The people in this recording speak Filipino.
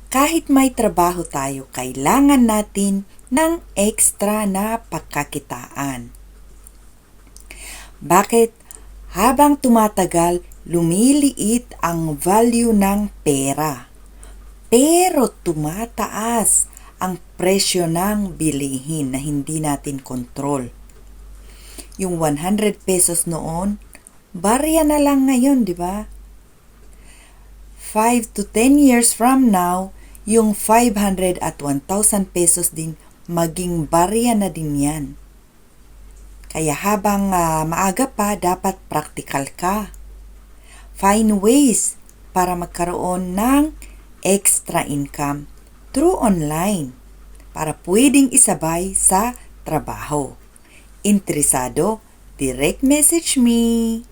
Kahit may trabaho tayo, kailangan natin ng extra na pagkakitaan. Bakit? Habang tumatagal, lumiliit ang value ng pera. Pero tumataas ang presyo ng bilihin na hindi natin kontrol. Yung 100 pesos noon, barya na lang ngayon, di ba? 5 to 10 years from now, yung 500 at 1,000 pesos din, maging barya na din yan. Kaya habang maaga pa, dapat practical ka. Find ways para magkaroon ng extra income through online para pwedeng isabay sa trabaho. Interesado? Direct message me.